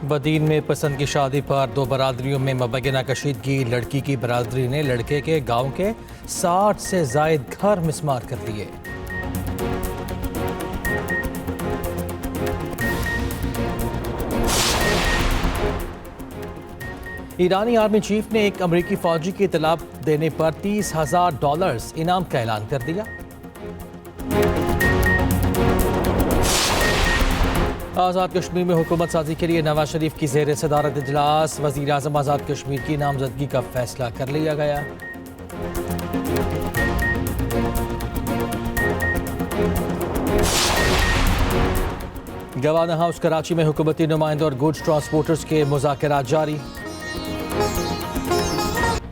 वदीन में पसंद की शादी पर दो बरादरियों में मुबैना कशीदगी। लड़की की बरादरी ने लड़के के गांव के 60 से जायद घर मिसमार कर दिए। ईरानी आर्मी चीफ ने एक अमरीकी फौजी की इतलाब देने पर $30,000 इनाम का ऐलान कर दिया। आज़ाद कश्मीर में हुकूमत साजी के लिए नवाज शरीफ की ज़ेर सदारत इजलास। वज़ीर आज़म आज़ाद कश्मीर की नामजदगी का फैसला कर लिया गया। गवाना हाउस कराची में हुकूमती नुमाइंदों और गुड्स ट्रांसपोर्टर्स के मुज़ाकरात जारी।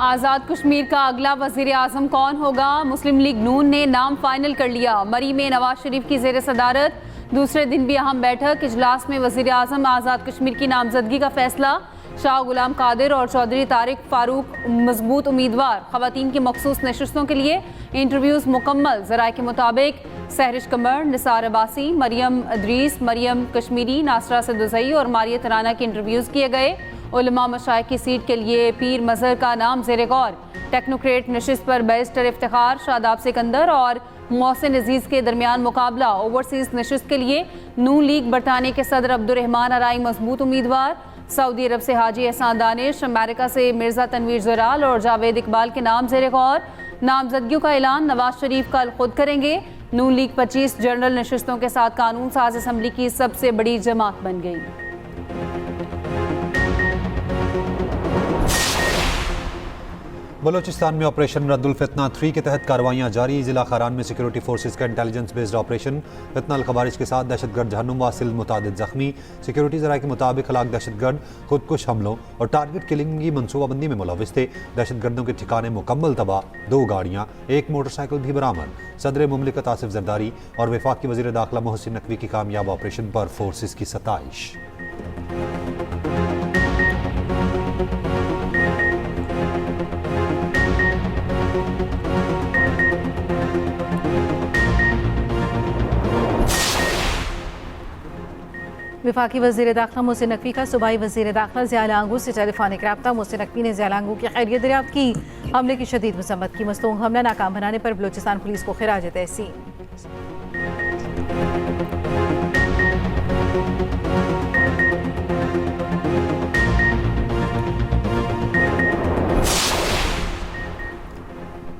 आज़ाद कश्मीर का अगला वज़ीर आज़म कौन होगा? मुस्लिम लीग नून ने नाम फाइनल कर लिया। मरी में नवाज शरीफ की ज़ेर सदारत दूसरे दिन भी अहम बैठक। इजलास में वज़ीर आज़म आज़ाद कश्मीर की नामजदगी का फैसला। शाह गुलाम कादिर और चौधरी तारिक फारूक मजबूत उम्मीदवार। ख़वातीन की मखसूस नशिस्तों के लिए इंटरव्यूज़ मुकम्मल। ज़राए के मुताबिक सहरिश कमर, निसार अब्बासी, मरियम अदरीस, मरियम कश्मीरी, नासरा सदुज़ई और मारियत राना के इंटरव्यूज़ किए गए। उलमा मशाइख की सीट के लिए पीर मज़हर का नाम ज़ेर गौर। टेक्नोक्रेट नशिस्त पर बैरिस्टर इफ्तिखार, शादाब सिकंदर और मोहसिन अजीज़ के दरमियान मुकाबला। ओवरसीज़ नशिस्त के लिए नून लीग बरतानिया के सदर अब्दुर्रहमान अराई मजबूत उम्मीदवार। सऊदी अरब से हाजी एहसान दानिश, अमेरिका से मिर्ज़ा तनवीर ज़राल और जावेद इकबाल के नाम ज़ेर गौर। नामजदगियों का ऐलान नवाज शरीफ कल खुद करेंगे। नून लीग 25 जनरल नशिस्तों के साथ कानून साज असम्बली की सबसे बड़ी जमात बन गई। बलोचिस्तान में ऑपरेशन रद्दुल फितना 3 के तहत कार्रवाइयाँ जारी। जिला खारान में सिक्योरिटी फोर्सेज का इंटेलिजेंस बेस्ड ऑपरेशन। फितना खवारिज के साथ दहशतगर्द जहन्नुम वासिल मुतादिद जख्मी। सिक्योरिटी ज़राए के मुताबिक हलाक दहशतगर्द खुदकुश हमलों और टारगेट किलिंग की मनसूबाबंदी में मुलविस थे। दहशतगर्दों के ठिकाने मुकम्मल तबाह। 2 गाड़ियाँ, 1 मोटरसाइकिल भी बरामद। सदर मुमलिकत आसिफ जरदारी और वफाकी वज़ीर दाखिला मोहसिन नकवी की कामयाब ऑपरेशन पर फोर्सेज की सताइश। वफाकी वज़ीर दाखिला मोहसिन नकवी का सूबाई वज़ीर दाखिला ज़िया लांगू से टेलीफोनिक रब्ता। मोहसिन नकवी ने ज़िया लांगू की खैरियत दरियाफ्त की। हमले की शदीद मज़म्मत की। मस्तूंग हमला नाकाम बनाने पर बलोचिस्तान पुलिस को खिराज तहसीन।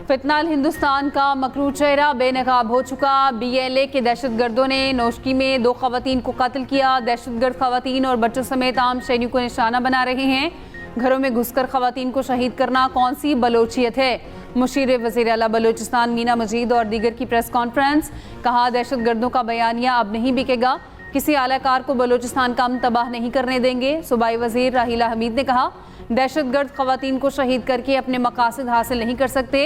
फितनाल हिंदुस्तान का मकरू चेहरा बेनकाब हो चुका। BLA के दहशतगर्दों ने नौशकी में 2 ख़वातीन को कत्ल किया। दहशतगर्द ख़वातीन और बच्चों समेत आम शहरियों को निशाना बना रहे हैं। घरों में घुसकर ख़वातीन को शहीद करना कौन सी बलोचियत है? मुशीर वज़ीर आला बलोचिस्तान मीना मजीद और दीगर की प्रेस कॉन्फ्रेंस। कहा दहशतगर्दों का बयानिया अब नहीं बिकेगा। किसी आलाकार को बलोचिस्तान का अमन तबाह नहीं करने देंगे। सूबाई वज़ीर राहिला हमीद ने कहा दहशतगर्द ख़वातीन को शहीद करके अपने मकासद हासिल नहीं कर सकते।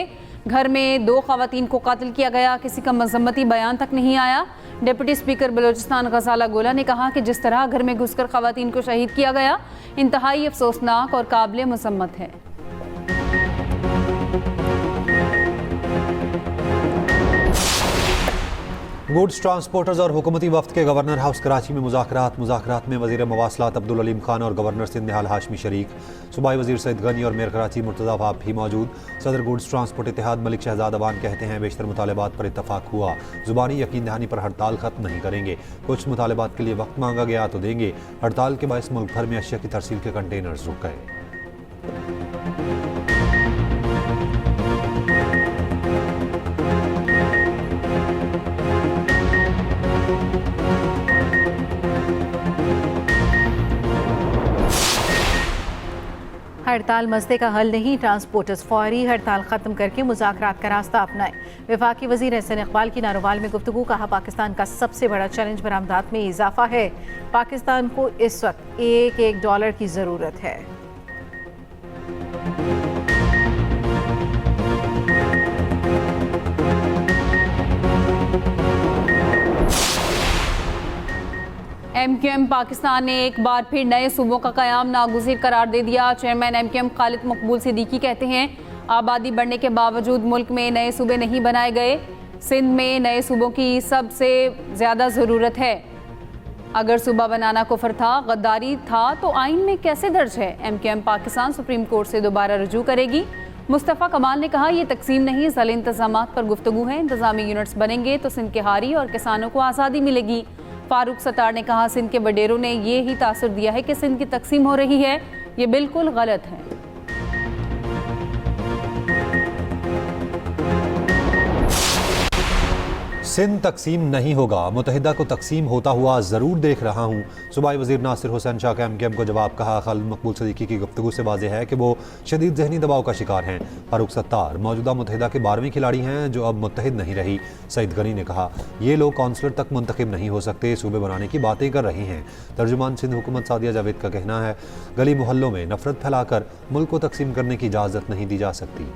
घर में 2 ख़वातीन को कत्ल किया गया, किसी का मज़म्मती बयान तक नहीं आया। डिप्टी स्पीकर बलोचिस्तान गजाला गोला ने कहा कि जिस तरह घर में घुसकर ख़वातीन को शहीद किया गया इंतहाई अफसोसनाक और काबिल मज़म्मत है। गुड्स ट्रांसपोर्टर्स और हुकूमती वफ्द के गवर्नर हाउस कराची में मुज़ाकरात में वज़ीर मवासलात अब्दुल अलीम खान और गवर्नर सिंध निहाल हाशमी शरीक। सूबाई वज़ीर सईद गनी और मेयर कराची मुर्तज़ा वहाब भी मौजूद। सदर गुड्स ट्रांसपोर्ट इत्तेहाद मलिक शहजाद अवान कहते हैं बेशतर मुतालबात पर इत्तफाक हुआ। ज़ुबानी यकीन दहानी पर हड़ताल ख़त्म नहीं करेंगे। कुछ मुतालबात के लिए वक्त मांगा गया तो देंगे। हड़ताल के बायस मुल्क भर में अशिया की तरसील के कंटेनर्स रुक गए। हड़ताल मसले का हल नहीं। ट्रांसपोर्टर्स फौरी हड़ताल ख़त्म करके मुज़ाकरात का रास्ता अपनाएं। वफाकी वज़ीर एहसन इकबाल की नारोवाल में गुफ्तगू। कहा पाकिस्तान का सबसे बड़ा चैलेंज बरामदात में इजाफा है। पाकिस्तान को इस वक्त $1 की ज़रूरत है। MQM पाकिस्तान ने एक बार फिर नए सूबों का क़याम नागुज़ीर करार दे दिया। चेयरमैन MQM खालिद मकबूल सिद्दीकी कहते हैं आबादी बढ़ने के बावजूद मुल्क में नए सूबे नहीं बनाए गए। सिंध में नए सूबों की सबसे ज़्यादा ज़रूरत है। अगर सूबा बनाना कुफर था, गद्दारी था तो आइन में कैसे दर्ज है? MKM पाकिस्तान सुप्रीम कोर्ट से दोबारा रुजू करेगी। मुस्तफ़ा कमाल ने कहा, ये तकसीम नहीं, ज़ल इंतज़ामात पर गुफ्तगू है। इंतज़ामी यूनिट्स बनेंगे तो सिंध के हारी और किसानों को आज़ादी मिलेगी। फारूक सत्तार ने कहा, सिंध के वडेरों ने ये ही तासुर दिया है कि सिंध की तकसीम हो रही है, ये बिल्कुल गलत है। सिंध तकसीम नहीं होगा, मुतहिदा को तकसीम होता हुआ ज़रूर देख रहा हूँ। सूबाई वज़ीर नासिर हुसैन शाह का MKM को जवाब। कहा, खालिद मकबूल सदीकी की गुफ्तगू से वाज़ेह है कि वो शदीद ज़हनी दबाव का शिकार हैं। फारूक सत्तार मौजूदा मुतहिदा के 12वें खिलाड़ी हैं जो अब मुत्तहिद नहीं रही। सईद गनी ने कहा, ये लोग कौंसलर तक मुंतखब नहीं हो सकते, सूबे बनाने की बातें कर रहे हैं। तर्जुमान सिंध हुकूमत सादिया जावेद का कहना है, गली मोहल्लों में नफरत फैलाकर मुल्क को तकसीम करने की इजाज़त नहीं दी जा सकती।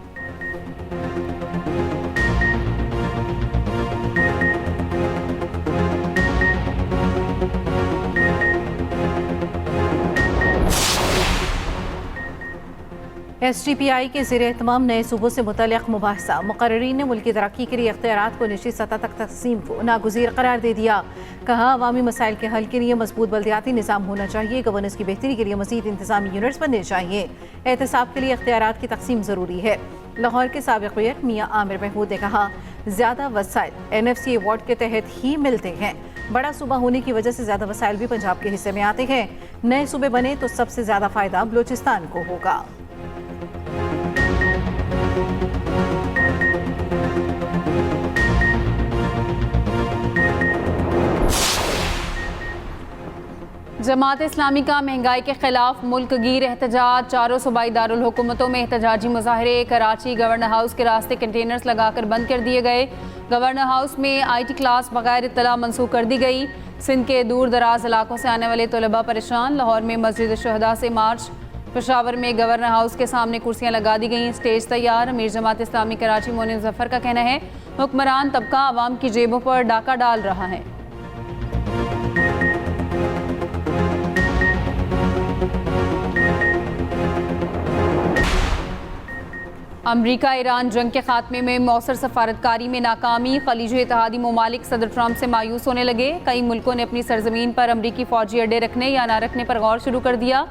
SDPI के ज़ेरे एहतमाम नए सूबों से मुतल्लिक़ मुबाहिसा। मुक़र्रीरीन ने मुल्की तरक्की के लिए इख्तियारात को निजी सतह तक तकसीम को नागुज़ीर करार दे दिया। कहा, अवामी मसाइल के हल के लिए मजबूत बल्दियाती निज़ाम होना चाहिए। गवर्नेंस की बेहतरी के लिए मज़ीद इंतज़ामी यूनिट्स बनने चाहिए। एहतसाब के लिए इख्तियारात की तकसीम ज़रूरी है। लाहौर के साबिक़ मेयर मियाँ आमिर महमूद ने कहा, ज़्यादा वसाइल NFC अवार्ड के तहत ही मिलते हैं। बड़ा सूबा होने की वजह से ज़्यादा वसाइल भी पंजाब के हिस्से में आते हैं। नए सूबे बने तो सबसे ज़्यादा फ़ायदा बलूचिस्तान को होगा। जमात इस्लामी का महंगाई के खिलाफ मुल्क गिर एहतजाज। चारों सूबाई दारुल हुकूमतों में एहतजाजी मुजाहरे। कराची गवर्नर हाउस के रास्ते कंटेनर्स लगाकर बंद कर दिए गए। गवर्नर हाउस में IT क्लास बगैर इत्तला मनसूख कर दी गई। सिंध के दूर दराज इलाकों से आने वाले तलबा परेशान। लाहौर में मस्जिद शुहदा से मार्च। पेशावर में गवर्नर हाउस के सामने कुर्सियां लगा दी गई, स्टेज तैयार। अमीर जमात इस्लामी कराची मोनी मुजफ्फर का कहना है, हुक्मरान तबका आवाम की जेबों पर डाका डाल रहा है। अमरीका ईरान जंग के खात्मे में मौसर सफारतकारी में नाकामी। खलीजी इत्तेहादी ममालिक सदर ट्रंप से मायूस होने लगे। कई मुल्कों ने अपनी सरजमीन पर अमरीकी फौजी अड्डे रखने या ना रखने पर गौर शुरू कर दिया।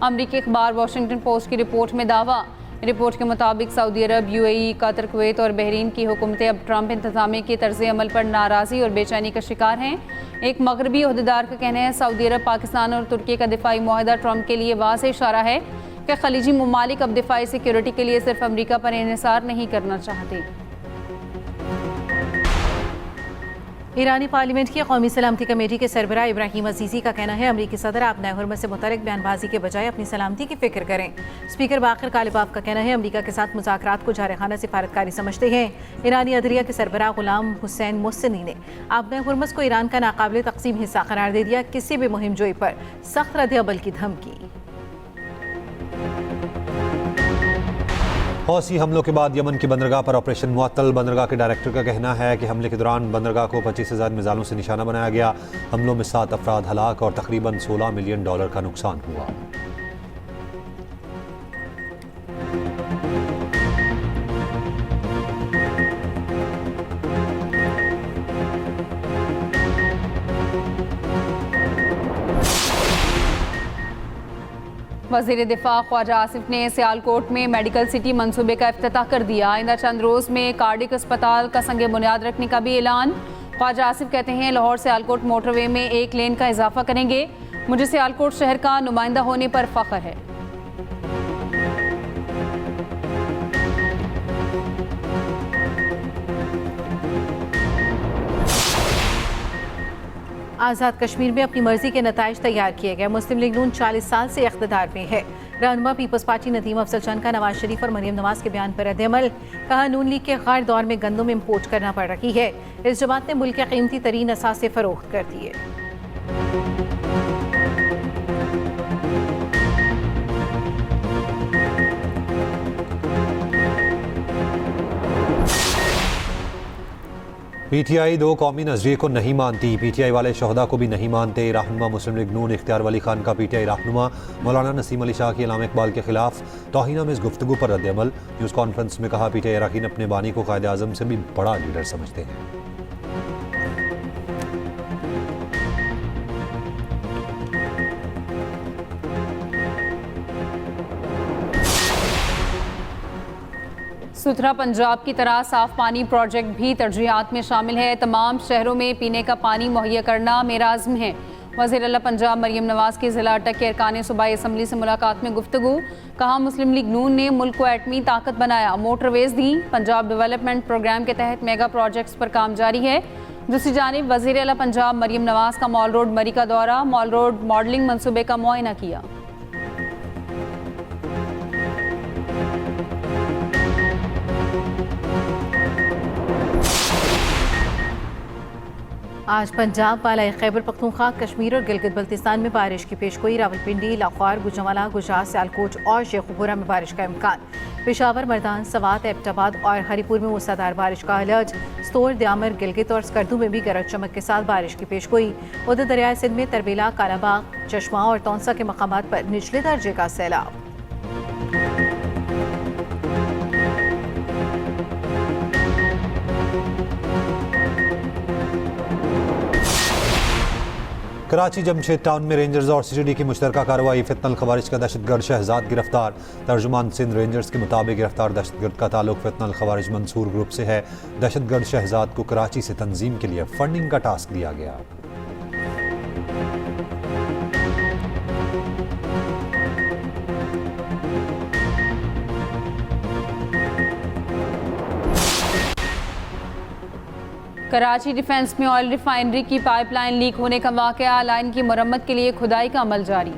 अमरीकी अखबार वाशिंगटन पोस्ट की रिपोर्ट में दावा। रिपोर्ट के मुताबिक सऊदी अरब, UAE, कतर, कुवैत और बहरीन की हुकूमतें अब ट्रंप इंतजामिया के तर्ज अमल पर नाराज़ी और बेचैनी का शिकार हैं। एक मगरबी ओहदेदार का कहना है, सऊदी अरब, पाकिस्तान और तुर्की का दिफाई मुआहदा ट्रंप के लिए वाज़ेह इशारा है कि खलीजी ममालिक अब दिफाई सिक्योरिटी के लिए सिर्फ अमरीका पर इन्हिसार नहीं करना चाहते। ईरानी पार्लियामेंट की कौमी सलामती कमेटी के सरबराह इब्राहिम अजीज़ी का कहना है, अमरीकी सदर आप नए हुर्मत से मुतल्लिक़ बयानबाजी के बजाय अपनी सलामती की फिक्र करें। स्पीकर बाक़िर कालिबाफ का कहना है, अमरीका के साथ मुज़ाकरात को जारखाना सिफारतकारी समझते हैं। ईरानी अदलिया के सरबराह गुलाम हुसैन मोहसिनी ने आप नए हुर्मत को ईरान का नाकाबिल तक़सीम हिस्सा करार दे दिया। किसी भी मुहिम जोई पर सख्त रद्द-ए-अमल की धमकी। हौसी हमलों के बाद यमन की बंदरगाह पर ऑपरेशन मुअत्तल। बंदरगाह के डायरेक्टर का कहना है कि हमले के दौरान बंदरगाह को 25,000 मिसाइलों से निशाना बनाया गया। हमलों में 7 अफराद हलाक और तकरीबन $16 मिलियन का नुकसान हुआ। वज़ीर दिफा ख्वाजा आसिफ ने सियालकोट में मेडिकल सिटी मंसूबे का इफ्तिताह कर दिया। आइंदा चंद रोज़ में कार्डिक अस्पताल का संग बुनियाद रखने का भी ऐलान। ख्वाजा आसिफ कहते हैं, लाहौर सियालकोट मोटरवे में 1 लेन का इजाफा करेंगे। मुझे सियालकोट शहर का नुमाइंदा होने पर फ़ख्र है। आज़ाद कश्मीर में अपनी मर्जी के नताइज तैयार किए गए। मुस्लिम लीग नून 40 साल से इख्तिदार में है। रहनुमा पीपल्स पार्टी नदीम अफजल चंद का नवाज शरीफ और मरियम नवाज के बयान पर रद्द-ए-अमल। कहा, नून लीग के गैर दौर में गंदम इम्पोर्ट करना पड़ रही है। इस जमात ने मुल्क के कीमती तरीन असासे फरोख्त कर दिए। PTI 2 कौमी नजरिए को नहीं मानती। PTI वाले शोहदा को भी नहीं मानते। रहनुमा मुस्लिम लीग नून इख्तियार वली खान का PTI रहनुमा मौलाना नसीम अली शाह की इलामा इकबाल के खिलाफ तौहीन-आमेज़ गुफ्तगू पर रद्द-ए-अमल। न्यूज़ कॉन्फ्रेंस में कहा, PTI अरकान अपने बानी को कायद आज़म से भी बड़ा लीडर समझते हैं। सुथरा पंजाब की तरह साफ पानी प्रोजेक्ट भी तरजीहात में शामिल है। तमाम शहरों में पीने का पानी मुहैया करना मेरा अज़्म है। वज़ीर आला पंजाब मरियम नवाज़ की ज़िला अटक के अरकान सूबाई असम्बली से मुलाकात में गुफ्तगू। कहा मुस्लिम लीग नून ने मुल्क को एटमी ताकत बनाया, मोटरवेज़ दी। पंजाब डेवलपमेंट प्रोग्राम के तहत मेगा प्रोजेक्ट्स पर काम जारी है। दूसरी जानिब वज़ीर आला पंजाब मरियम नवाज़ का मॉल रोड मरी का दौरा, मॉल रोड मॉडलिंग मनसूबे का मुआयना किया। आज पंजाब, बालाई खैबर पख्तूनख्वा, कश्मीर और गिलगित बल्तिस्तान में बारिश की पेशगोई। रावलपिंडी, लाखौर, गुजरांवाला, गुजरात, सियालकोट और शेखुपुरा में बारिश का इम्कान। पेशावर, मर्दान, सवात, एबटाबाद और हरीपुर में मूसलाधार बारिश का अलर्ट। स्तोर, द्यामर, गिलगित और स्कर्दू में भी गरज चमक के साथ बारिश की पेशगोई। उधर दरियाए सिंध में तरबेला, कालाबाग, चश्मा और तौंसा के मकामात पर निचले दर्जे का सैलाब। कराची जमशेद टाउन में रेंजर्स और सीसीडी की मुश्तरका कार्रवाई। फितनल खवारिज का दहशतगर्द शहजाद गिरफ्तार। तर्जुमान सिंध रेंजर्स के मुताबिक गिरफ्तार दहशतगर्द का ताल्लुक फितनल खवारिज मंसूर ग्रुप से है। दहशतगर्द शहजाद को कराची से तंजीम के लिए फंडिंग का टास्क दिया गया। कराची डिफेंस में ऑयल रिफाइनरी की पाइपलाइन लीक होने का वाकया, लाइन की मरम्मत के लिए खुदाई का अमल जारी।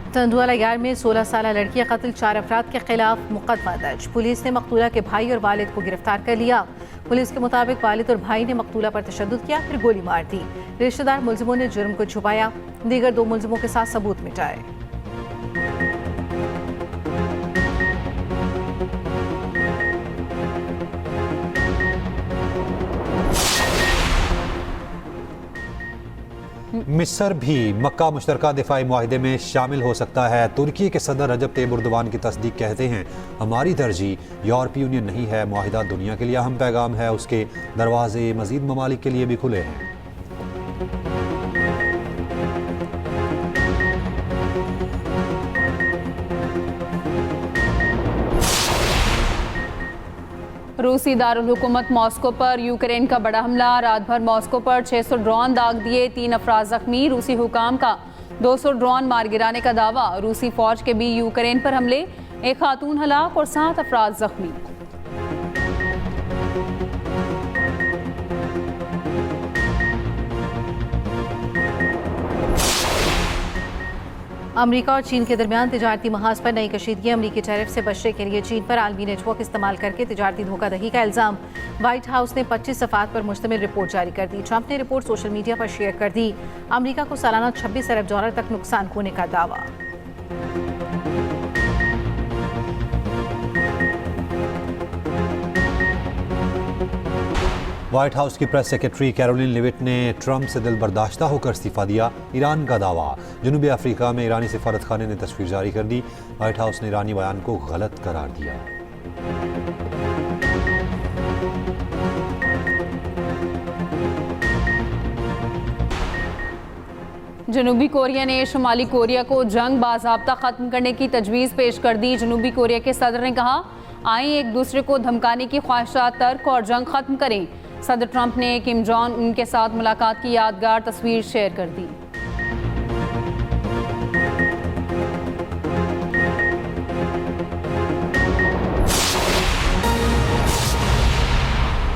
तंदुआला यार में 16 साल लड़की कत्ल, 4 अफराद के खिलाफ मुकदमा दर्ज। पुलिस ने मकतूला के भाई और वालिद को गिरफ्तार कर लिया। पुलिस के मुताबिक वालिद और भाई ने मकतूला पर तशद्दुद किया, फिर गोली मार दी। रिश्तेदार मुलजिमों ने जुर्म को छुपाया, दीगर 2 मुलजिमों के साथ सबूत मिटाए। मिस्र भी मक्का मुश्तरका दिफाई मुआहिदे में शामिल हो सकता है। तुर्की के सदर रजब तैयब एर्दोगान की तस्दीक, कहते हैं हमारी तरजीह यूरोपीय यूनियन नहीं है। मुआहिदा दुनिया के लिए अहम पैगाम है, उसके दरवाजे मजीद ममालिक के लिए भी खुले हैं। रूसी दारुल हुकूमत मॉस्को पर यूक्रेन का बड़ा हमला। रात भर मॉस्को पर 600 ड्रोन दाग दिए, 3 अफराद जख्मी। रूसी हुकाम का 200 ड्रोन मार गिराने का दावा। रूसी फौज के भी यूक्रेन पर हमले, 1 खातून हलाक और 7 अफराद जख्मी। अमेरिका और चीन के दरमियान तिजारती महाज पर नई कशीदगी। अमेरिकी टैरिफ से बचने के लिए चीन पर आलमी नेटवर्क इस्तेमाल करके तिजारती धोखाधड़ी का इल्जाम। व्हाइट हाउस ने 25 सफ़ात पर मुश्तमिल रिपोर्ट जारी कर दी। ट्रंप ने रिपोर्ट सोशल मीडिया पर शेयर कर दी। अमेरिका को सालाना 26 अरब डॉलर तक नुकसान होने का दावा। व्हाइट हाउस की प्रेस सेक्रेटरी कैरोलिन लिविट ने ट्रंप से दिल बर्दाश्ता होकर इस्तीफा दिया। ईरान का दावा। जनूबी अफ्रीका में ईरानी सिफारत खाने ने तस्वीर जारी कर दी। व्हाइट हाउस ने ईरानी बयान को गलत करार दिया। जनूबी कोरिया ने शुमाली कोरिया को जंग बाज़ाब्ता ख़त्म करने की तजवीज़ पेश कर दी। जनूबी कोरिया के सदर ने कहा, आए एक दूसरे को धमकाने की ख्वाहिशात तर्क और जंग ख़त्म करें। सदर ट्रंप ने किम जोंग उन के साथ मुलाकात की यादगार तस्वीर शेयर कर दी।